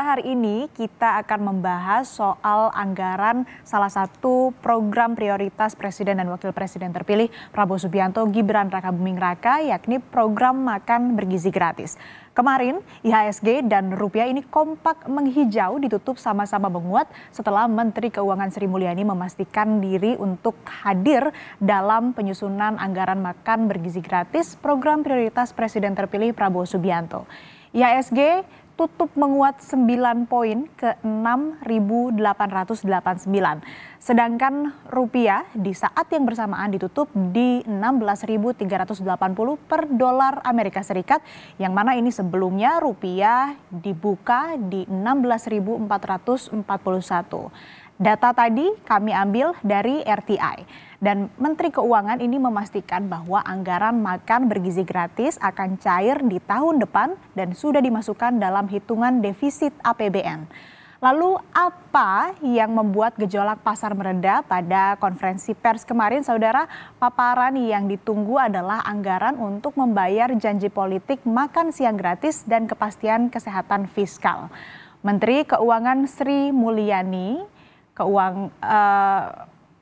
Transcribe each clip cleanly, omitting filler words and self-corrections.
Saudara, hari ini kita akan membahas soal anggaran salah satu program prioritas Presiden dan Wakil Presiden terpilih Prabowo Subianto Gibran Rakabuming Raka, yakni program makan bergizi gratis. Kemarin IHSG dan rupiah ini kompak menghijau ditutup sama-sama menguat setelah Menteri Keuangan Sri Mulyani memastikan diri untuk hadir dalam penyusunan anggaran makan bergizi gratis program prioritas Presiden terpilih Prabowo Subianto. IHSG tutup menguat 9 poin ke 6.889. Sedangkan rupiah di saat yang bersamaan ditutup di 16.380 per dolar Amerika Serikat, yang mana ini sebelumnya rupiah dibuka di 16.441. Data tadi kami ambil dari RTI. Dan Menteri Keuangan ini memastikan bahwa anggaran makan bergizi gratis akan cair di tahun depan dan sudah dimasukkan dalam hitungan defisit APBN. Lalu apa yang membuat gejolak pasar mereda pada konferensi pers kemarin, saudara? Paparan yang ditunggu adalah anggaran untuk membayar janji politik makan siang gratis dan kepastian kesehatan fiskal. Menteri Keuangan Sri Mulyani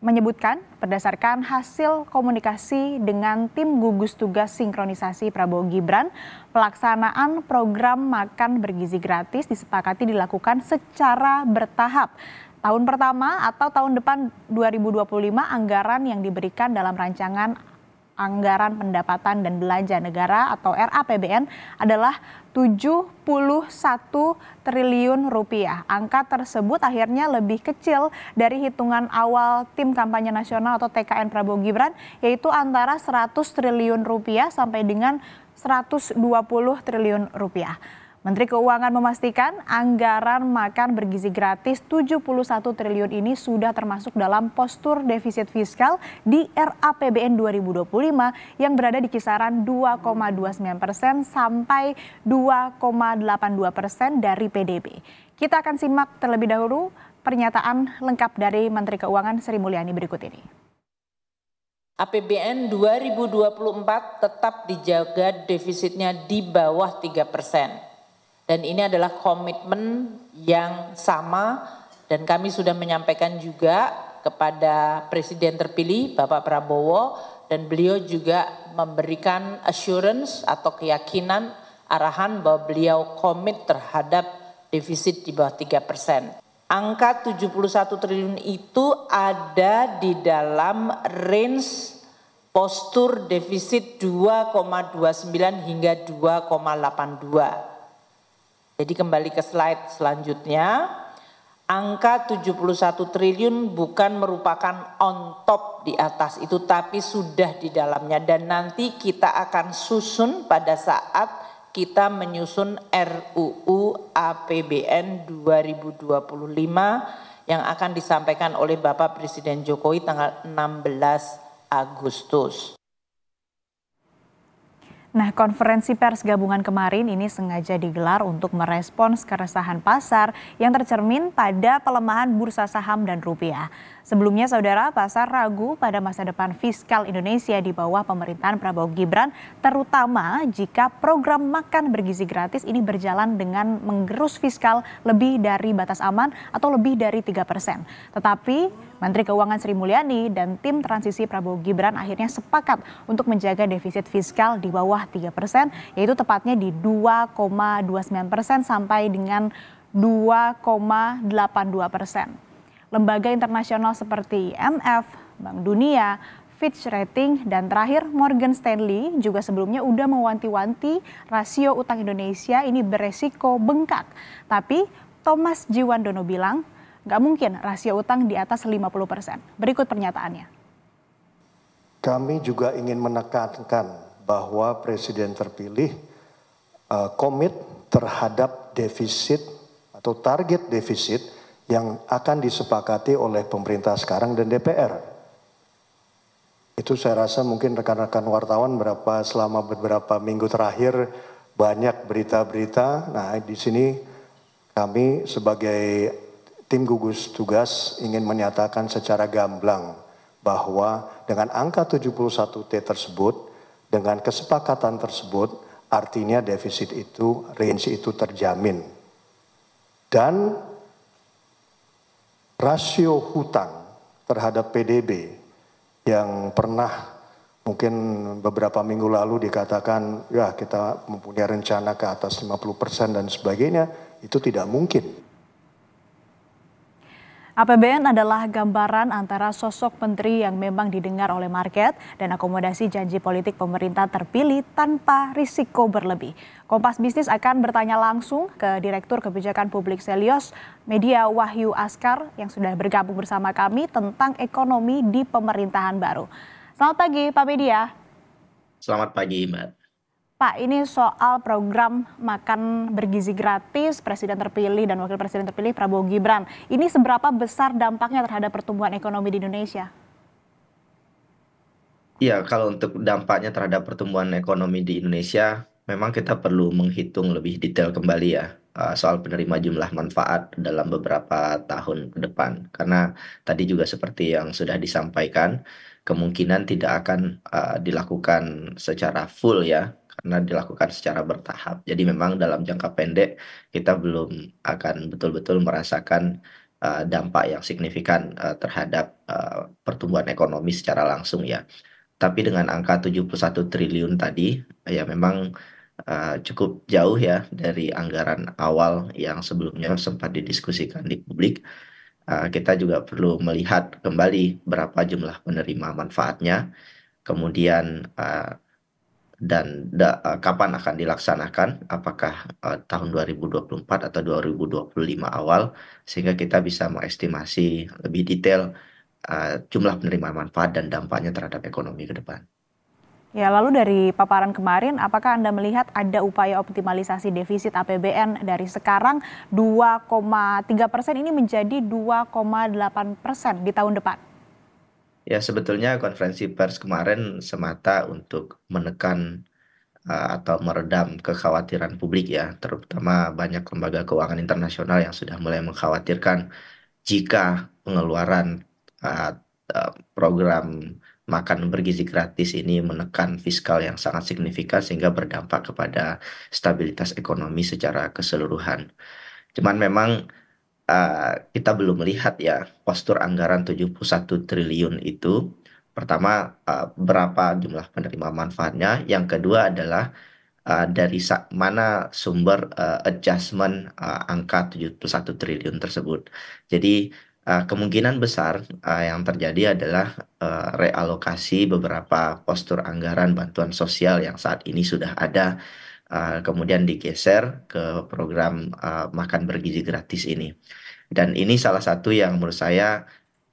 menyebutkan berdasarkan hasil komunikasi dengan tim gugus tugas sinkronisasi Prabowo Gibran, pelaksanaan program makan bergizi gratis disepakati dilakukan secara bertahap. Tahun pertama atau tahun depan 2025 anggaran yang diberikan dalam rancangan Anggaran Pendapatan dan Belanja Negara atau RAPBN adalah 71 triliun rupiah. Angka tersebut akhirnya lebih kecil dari hitungan awal tim kampanye nasional atau TKN Prabowo Gibran, yaitu antara 100 triliun rupiah sampai dengan 120 triliun rupiah. Menteri Keuangan memastikan anggaran makan bergizi gratis 71 triliun ini sudah termasuk dalam postur defisit fiskal di RAPBN 2025 yang berada di kisaran 2,29% sampai 2,82% dari PDB. Kita akan simak terlebih dahulu pernyataan lengkap dari Menteri Keuangan Sri Mulyani berikut ini. APBN 2024 tetap dijaga defisitnya di bawah 3%. Dan ini adalah komitmen yang sama dan kami sudah menyampaikan juga kepada Presiden terpilih Bapak Prabowo, dan beliau juga memberikan assurance atau keyakinan arahan bahwa beliau komit terhadap defisit di bawah 3%. Angka 71 triliun itu ada di dalam range postur defisit 2,29 hingga 2,82. Jadi kembali ke slide selanjutnya, angka 71 triliun bukan merupakan on top di atas itu, tapi sudah di dalamnya. Dan nanti kita akan susun pada saat kita menyusun RUU APBN 2025 yang akan disampaikan oleh Bapak Presiden Jokowi tanggal 16 Agustus. Nah, konferensi pers gabungan kemarin ini sengaja digelar untuk merespons keresahan pasar yang tercermin pada pelemahan bursa saham dan rupiah. Sebelumnya, saudara, pasar ragu pada masa depan fiskal Indonesia di bawah pemerintahan Prabowo Gibran, terutama jika program makan bergizi gratis ini berjalan dengan menggerus fiskal lebih dari batas aman atau lebih dari 3%. Tetapi Menteri Keuangan Sri Mulyani dan tim transisi Prabowo Gibran akhirnya sepakat untuk menjaga defisit fiskal di bawah 3%, yaitu tepatnya di 2,29% sampai dengan 2,82%. Lembaga internasional seperti IMF, Bank Dunia, Fitch Rating, dan terakhir Morgan Stanley juga sebelumnya udah mewanti-wanti rasio utang Indonesia ini beresiko bengkak. Tapi Thomas Jiwandono bilang, nggak mungkin rasio utang di atas 50%. Berikut pernyataannya. Kami juga ingin menekankan bahwa Presiden terpilih komit terhadap defisit atau target defisit yang akan disepakati oleh pemerintah sekarang dan DPR. Itu saya rasa mungkin rekan-rekan wartawan selama beberapa minggu terakhir banyak berita-berita. Nah, di sini kami sebagai tim gugus tugas ingin menyatakan secara gamblang bahwa dengan angka 71T tersebut, dengan kesepakatan tersebut, artinya defisit itu, range itu terjamin. Dan rasio hutang terhadap PDB yang pernah mungkin beberapa minggu lalu dikatakan ya kita mempunyai rencana ke atas 50% dan sebagainya, itu tidak mungkin. APBN adalah gambaran antara sosok menteri yang memang didengar oleh market dan akomodasi janji politik pemerintah terpilih tanpa risiko berlebih. Kompas Bisnis akan bertanya langsung ke Direktur Kebijakan Publik Selyos Media Wahyu Askar yang sudah bergabung bersama kami tentang ekonomi di pemerintahan baru. Selamat pagi Pak Media. Selamat pagi Mbak. Pak, ini soal program makan bergizi gratis Presiden terpilih dan Wakil Presiden terpilih Prabowo Gibran. Ini seberapa besar dampaknya terhadap pertumbuhan ekonomi di Indonesia? Iya, kalau untuk dampaknya terhadap pertumbuhan ekonomi di Indonesia, memang kita perlu menghitung lebih detail kembali ya soal penerima jumlah manfaat dalam beberapa tahun ke depan. Karena tadi juga seperti yang sudah disampaikan, kemungkinan tidak akan dilakukan secara full ya, karena dilakukan secara bertahap. Jadi memang dalam jangka pendek kita belum akan betul-betul merasakan dampak yang signifikan terhadap pertumbuhan ekonomi secara langsung ya. Tapi dengan angka 71 triliun tadi, ya memang cukup jauh ya dari anggaran awal yang sebelumnya sempat didiskusikan di publik. Kita juga perlu melihat kembali berapa jumlah penerima manfaatnya, kemudian kapan akan dilaksanakan, apakah tahun 2024 atau 2025 awal, sehingga kita bisa mengestimasi lebih detail jumlah penerima manfaat dan dampaknya terhadap ekonomi ke depan. Ya, lalu dari paparan kemarin, apakah Anda melihat ada upaya optimalisasi defisit APBN dari sekarang 2,3% ini menjadi 2,8% di tahun depan? Ya, sebetulnya konferensi pers kemarin semata untuk menekan atau meredam kekhawatiran publik ya, terutama banyak lembaga keuangan internasional yang sudah mulai mengkhawatirkan jika pengeluaran uh, program makan bergizi gratis ini menekan fiskal yang sangat signifikan sehingga berdampak kepada stabilitas ekonomi secara keseluruhan. Cuman memang kita belum melihat ya postur anggaran 71 triliun itu. Pertama, berapa jumlah penerima manfaatnya. Yang kedua adalah dari mana sumber adjustment angka 71 triliun tersebut. Jadi kemungkinan besar yang terjadi adalah realokasi beberapa postur anggaran bantuan sosial yang saat ini sudah ada, kemudian digeser ke program makan bergizi gratis ini. Dan ini salah satu yang menurut saya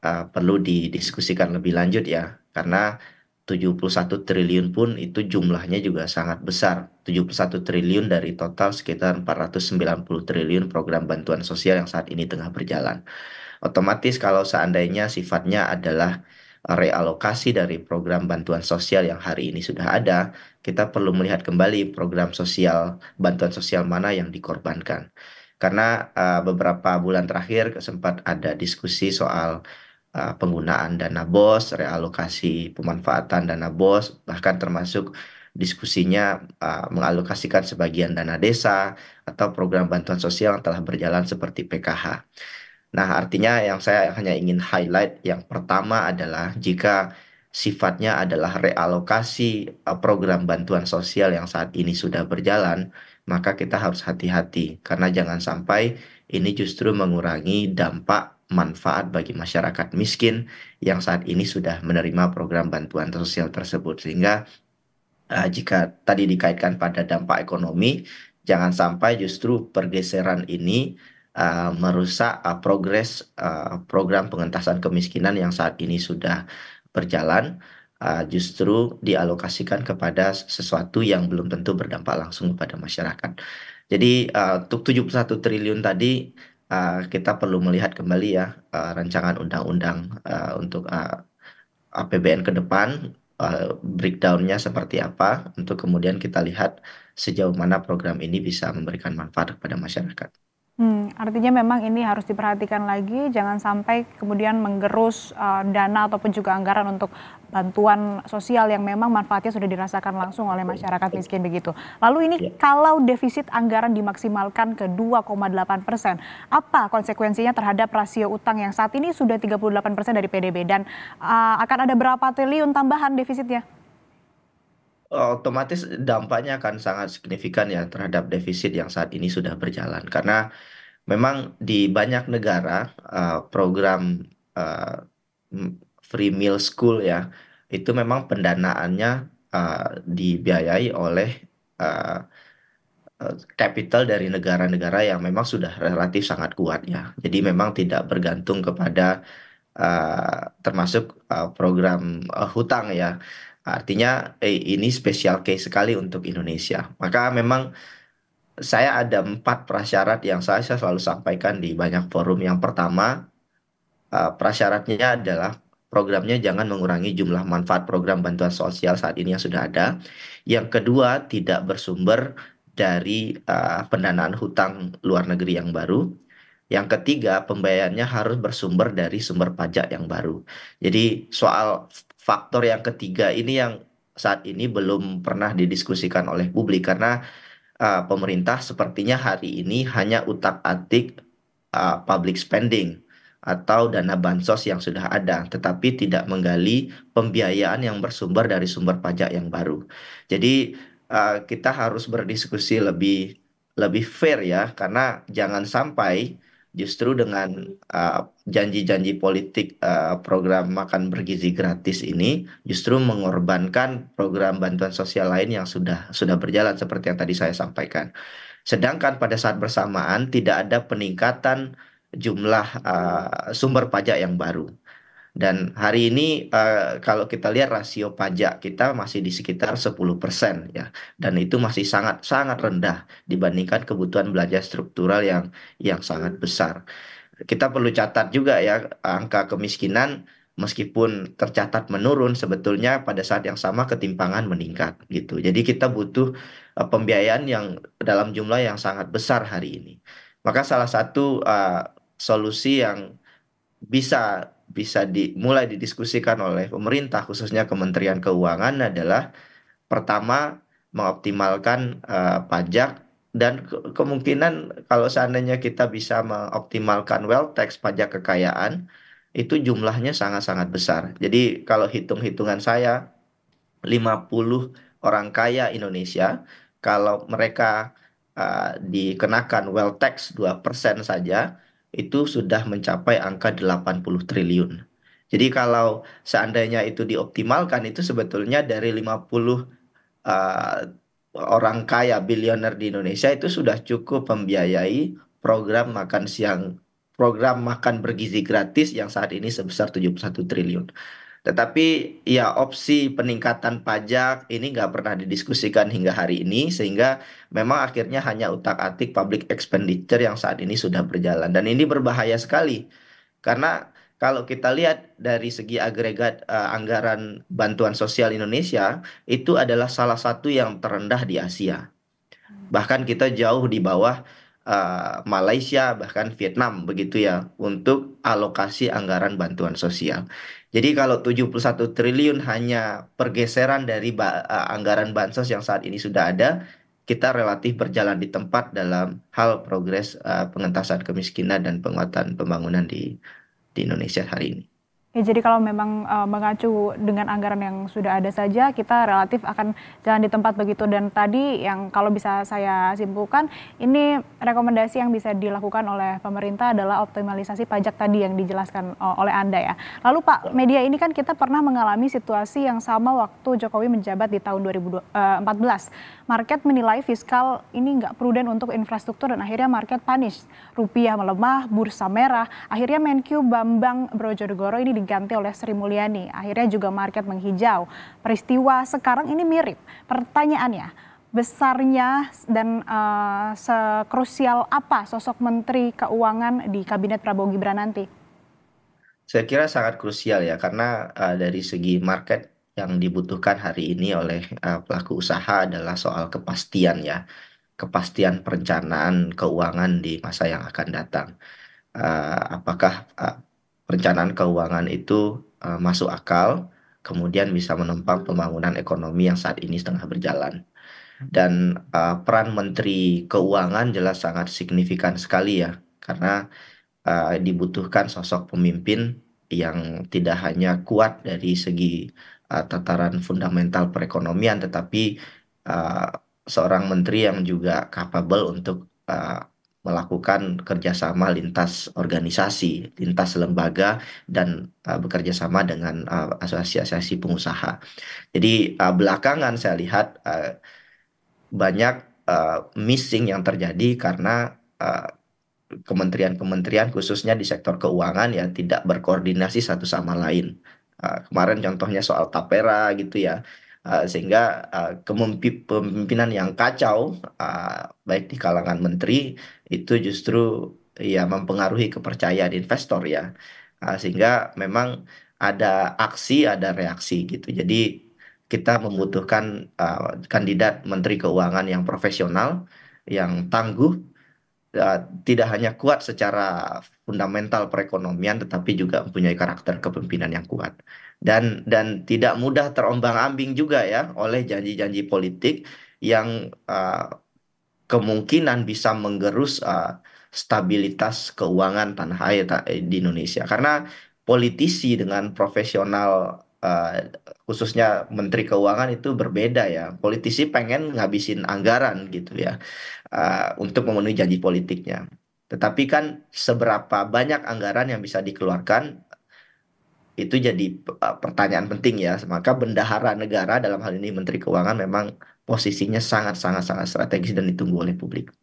perlu didiskusikan lebih lanjut ya, karena 71 triliun pun itu jumlahnya juga sangat besar. 71 triliun dari total sekitar 490 triliun program bantuan sosial yang saat ini tengah berjalan. Otomatis kalau seandainya sifatnya adalah realokasi dari program bantuan sosial yang hari ini sudah ada, kita perlu melihat kembali program sosial, bantuan sosial mana yang dikorbankan. Karena beberapa bulan terakhir sempat ada diskusi soal penggunaan dana BOS, realokasi pemanfaatan dana BOS, bahkan termasuk diskusinya mengalokasikan sebagian dana desa atau program bantuan sosial yang telah berjalan seperti PKH. Nah, artinya yang saya hanya ingin highlight yang pertama adalah jika sifatnya adalah realokasi program bantuan sosial yang saat ini sudah berjalan, maka kita harus hati-hati karena jangan sampai ini justru mengurangi dampak manfaat bagi masyarakat miskin yang saat ini sudah menerima program bantuan sosial tersebut. Sehingga jika tadi dikaitkan pada dampak ekonomi, jangan sampai justru pergeseran ini merusak progres program pengentasan kemiskinan yang saat ini sudah berjalan, justru dialokasikan kepada sesuatu yang belum tentu berdampak langsung kepada masyarakat. Jadi untuk 71 triliun tadi kita perlu melihat kembali ya rancangan undang-undang untuk APBN ke depan, breakdown-nya seperti apa, untuk kemudian kita lihat sejauh mana program ini bisa memberikan manfaat kepada masyarakat. Artinya memang ini harus diperhatikan lagi, jangan sampai kemudian menggerus dana ataupun juga anggaran untuk bantuan sosial yang memang manfaatnya sudah dirasakan langsung oleh masyarakat miskin begitu. Lalu ini Ya. kalau defisit anggaran dimaksimalkan ke 2,8%, apa konsekuensinya terhadap rasio utang yang saat ini sudah 38% dari PDB dan akan ada berapa triliun tambahan defisitnya? Otomatis dampaknya akan sangat signifikan ya terhadap defisit yang saat ini sudah berjalan. Karena memang di banyak negara program uh, free meal school ya itu memang pendanaannya dibiayai oleh uh, capital dari negara-negara yang memang sudah relatif sangat kuat ya. Jadi memang tidak bergantung kepada termasuk program hutang ya. Artinya ini special case sekali untuk Indonesia. Maka memang saya ada 4 prasyarat yang saya selalu sampaikan di banyak forum. Yang pertama, prasyaratnya adalah programnya jangan mengurangi jumlah manfaat program bantuan sosial saat ini yang sudah ada. Yang kedua, tidak bersumber dari pendanaan hutang luar negeri yang baru. Yang ketiga, pembayarannya harus bersumber dari sumber pajak yang baru. Jadi soal faktor yang ketiga ini yang saat ini belum pernah didiskusikan oleh publik karena pemerintah sepertinya hari ini hanya utak-atik public spending atau dana bansos yang sudah ada, tetapi tidak menggali pembiayaan yang bersumber dari sumber pajak yang baru. Jadi kita harus berdiskusi lebih lebih fair ya, karena jangan sampai justru dengan janji-janji politik program makan bergizi gratis ini justru mengorbankan program bantuan sosial lain yang sudah berjalan seperti yang tadi saya sampaikan. Sedangkan pada saat bersamaan tidak ada peningkatan jumlah sumber pajak yang baru. Dan hari ini kalau kita lihat rasio pajak kita masih di sekitar 10% ya. Dan itu masih sangat sangat rendah dibandingkan kebutuhan belanja struktural yang sangat besar. Kita perlu catat juga ya angka kemiskinan meskipun tercatat menurun sebetulnya pada saat yang sama ketimpangan meningkat gitu. Jadi kita butuh pembiayaan yang dalam jumlah yang sangat besar hari ini. Maka salah satu solusi yang bisa bisa mulai didiskusikan oleh pemerintah khususnya Kementerian Keuangan adalah pertama, mengoptimalkan pajak dan kemungkinan kalau seandainya kita bisa mengoptimalkan wealth tax pajak kekayaan, itu jumlahnya sangat-sangat besar. Jadi kalau hitung-hitungan saya, 50 orang kaya Indonesia, kalau mereka dikenakan wealth tax 2% saja, itu sudah mencapai angka 80 triliun. Jadi kalau seandainya itu dioptimalkan, itu sebetulnya dari 50 uh, orang kaya bilioner di Indonesia itu sudah cukup membiayai program makan bergizi gratis yang saat ini sebesar 71 triliun. Tetapi ya opsi peningkatan pajak ini nggak pernah didiskusikan hingga hari ini sehingga memang akhirnya hanya utak-atik public expenditure yang saat ini sudah berjalan dan ini berbahaya sekali karena kalau kita lihat dari segi agregat anggaran bantuan sosial Indonesia, itu adalah salah satu yang terendah di Asia. Bahkan kita jauh di bawah Malaysia, bahkan Vietnam begitu ya, untuk alokasi anggaran bantuan sosial. Jadi kalau 71 triliun hanya pergeseran dari anggaran bansos yang saat ini sudah ada, kita relatif berjalan di tempat dalam hal progres pengentasan kemiskinan dan penguatan pembangunan di Indonesia hari ini. Ya, jadi kalau memang mengacu dengan anggaran yang sudah ada saja, kita relatif akan jalan di tempat begitu. Dan tadi yang kalau bisa saya simpulkan, ini rekomendasi yang bisa dilakukan oleh pemerintah adalah optimalisasi pajak tadi yang dijelaskan oleh Anda ya. Lalu Pak, media ini kan kita pernah mengalami situasi yang sama waktu Jokowi menjabat di tahun 2014. Market menilai fiskal ini nggak prudent untuk infrastruktur dan akhirnya market punish. Rupiah melemah, bursa merah, akhirnya Menkyu Bambang Brojonegoro ini diganti oleh Sri Mulyani. Akhirnya juga market menghijau. Peristiwa sekarang ini mirip. Pertanyaannya, besarnya dan sekrusial apa sosok Menteri Keuangan di Kabinet Prabowo Gibran nanti? Saya kira sangat krusial ya, karena dari segi market yang dibutuhkan hari ini oleh pelaku usaha adalah soal kepastian ya. kepastian perencanaan keuangan di masa yang akan datang. Apakah perencanaan keuangan itu masuk akal, kemudian bisa menopang pembangunan ekonomi yang saat ini sedang berjalan. Dan peran Menteri Keuangan jelas sangat signifikan sekali ya, karena dibutuhkan sosok pemimpin yang tidak hanya kuat dari segi tataran fundamental perekonomian, tetapi uh, seorang menteri yang juga capable untuk melakukan kerjasama lintas organisasi, lintas lembaga, dan bekerja sama dengan asosiasi pengusaha. Jadi belakangan saya lihat banyak missing yang terjadi karena kementerian-kementerian khususnya di sektor keuangan ya tidak berkoordinasi satu sama lain. Kemarin contohnya soal tapera gitu ya. Sehingga kepemimpinan yang kacau baik di kalangan menteri itu justru ya mempengaruhi kepercayaan investor ya. Sehingga memang ada aksi, ada reaksi gitu. Jadi kita membutuhkan kandidat menteri keuangan yang profesional, yang tangguh, tidak hanya kuat secara fundamental perekonomian, tetapi juga mempunyai karakter kepemimpinan yang kuat. Dan tidak mudah terombang-ambing juga ya oleh janji-janji politik yang kemungkinan bisa menggerus stabilitas keuangan tanah air di Indonesia. Karena politisi dengan profesional, khususnya Menteri Keuangan itu berbeda ya. Politisi pengen ngabisin anggaran gitu ya, untuk memenuhi janji politiknya. Tetapi kan seberapa banyak anggaran yang bisa dikeluarkan itu jadi pertanyaan penting ya. Maka bendahara negara dalam hal ini Menteri Keuangan memang posisinya sangat sangat sangat strategis dan ditunggu oleh publik.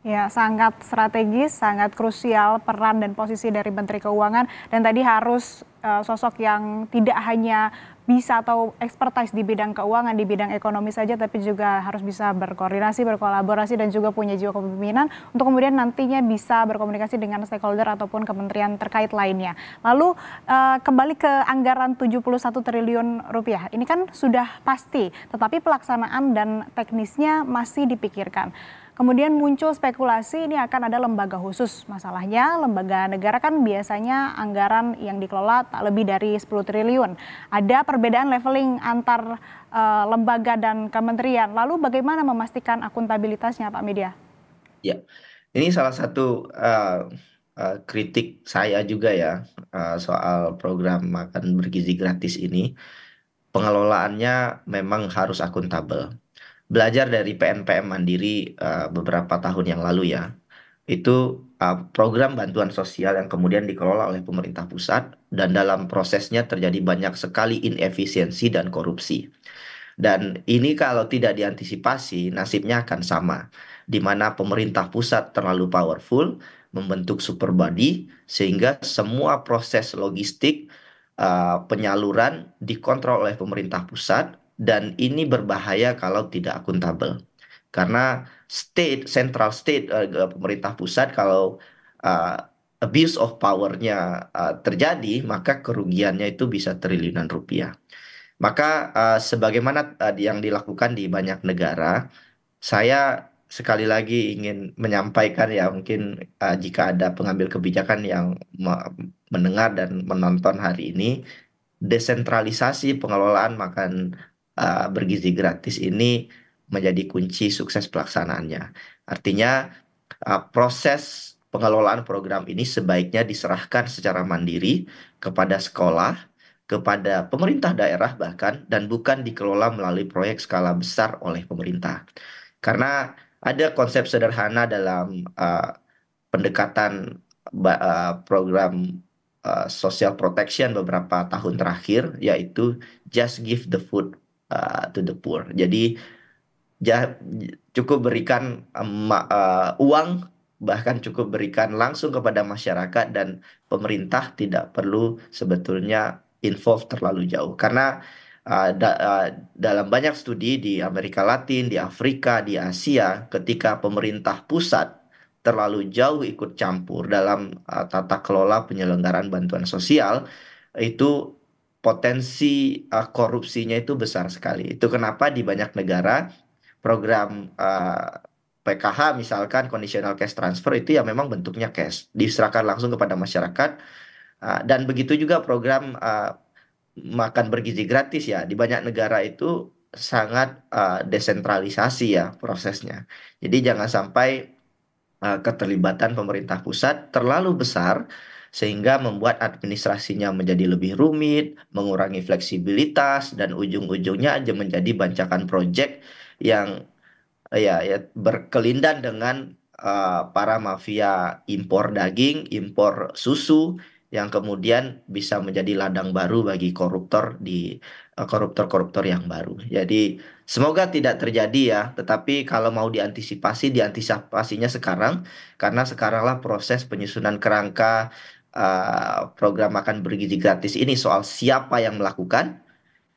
Ya, sangat strategis, sangat krusial peran dan posisi dari Menteri Keuangan, dan tadi harus sosok yang tidak hanya bisa atau expertise di bidang keuangan, di bidang ekonomi saja, tapi juga harus bisa berkoordinasi, berkolaborasi, dan juga punya jiwa kepemimpinan untuk kemudian nantinya bisa berkomunikasi dengan stakeholder ataupun kementerian terkait lainnya. Lalu kembali ke anggaran 71 triliun rupiah, ini kan sudah pasti, tetapi pelaksanaan dan teknisnya masih dipikirkan. Kemudian muncul spekulasi ini akan ada lembaga khusus. Masalahnya lembaga negara kan biasanya anggaran yang dikelola tak lebih dari 10 triliun. Ada perbedaan leveling antar lembaga dan kementerian. Lalu bagaimana memastikan akuntabilitasnya, Pak Media? Ya, ini salah satu kritik saya juga ya, soal program makan bergizi gratis ini. Pengelolaannya memang harus akuntabel. Belajar dari PNPM Mandiri beberapa tahun yang lalu ya, itu program bantuan sosial yang kemudian dikelola oleh pemerintah pusat dan dalam prosesnya terjadi banyak sekali inefisiensi dan korupsi. Dan ini kalau tidak diantisipasi, nasibnya akan sama, di mana pemerintah pusat terlalu powerful, membentuk super body, sehingga semua proses logistik penyaluran dikontrol oleh pemerintah pusat, dan ini berbahaya kalau tidak akuntabel. Karena central state, pemerintah pusat, kalau uh, abuse of power-nya terjadi, maka kerugiannya itu bisa triliunan rupiah. Maka sebagaimana yang dilakukan di banyak negara, saya sekali lagi ingin menyampaikan ya, mungkin jika ada pengambil kebijakan yang mendengar dan menonton hari ini, desentralisasi pengelolaan makan bergizi gratis ini menjadi kunci sukses pelaksanaannya. Artinya proses pengelolaan program ini sebaiknya diserahkan secara mandiri kepada sekolah, kepada pemerintah daerah bahkan, dan bukan dikelola melalui proyek skala besar oleh pemerintah. Karena ada konsep sederhana dalam pendekatan program social protection beberapa tahun terakhir, yaitu just give the food to the poor. Jadi cukup berikan uang, bahkan cukup berikan langsung kepada masyarakat, dan pemerintah tidak perlu sebetulnya involve terlalu jauh. Karena dalam banyak studi di Amerika Latin, di Afrika, di Asia, ketika pemerintah pusat terlalu jauh ikut campur dalam tata kelola penyelenggaraan bantuan sosial, itu potensi korupsinya itu besar sekali. Itu kenapa di banyak negara program PKH misalkan conditional cash transfer itu ya memang bentuknya cash, diserahkan langsung kepada masyarakat. Dan begitu juga program makan bergizi gratis ya, di banyak negara itu sangat desentralisasi ya prosesnya. Jadi jangan sampai keterlibatan pemerintah pusat terlalu besar sehingga membuat administrasinya menjadi lebih rumit, mengurangi fleksibilitas, dan ujung-ujungnya aja menjadi bancakan proyek yang ya berkelindan dengan para mafia impor daging, impor susu yang kemudian bisa menjadi ladang baru bagi koruptor di koruptor-koruptor yang baru. Jadi semoga tidak terjadi ya, tetapi kalau mau diantisipasi, diantisipasinya sekarang karena sekaranglah proses penyusunan kerangka program makan bergizi gratis ini soal siapa yang melakukan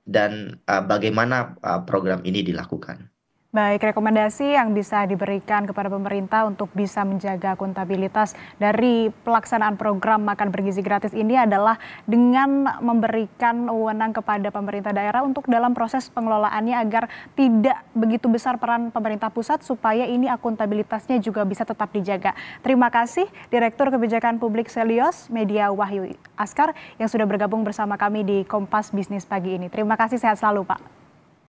dan bagaimana program ini dilakukan. Baik, rekomendasi yang bisa diberikan kepada pemerintah untuk bisa menjaga akuntabilitas dari pelaksanaan program makan bergizi gratis ini adalah dengan memberikan wewenang kepada pemerintah daerah untuk dalam proses pengelolaannya agar tidak begitu besar peran pemerintah pusat supaya ini akuntabilitasnya juga bisa tetap dijaga. Terima kasih Direktur Kebijakan Publik Selios Media Wahyu Askar yang sudah bergabung bersama kami di Kompas Bisnis pagi ini. Terima kasih, sehat selalu Pak.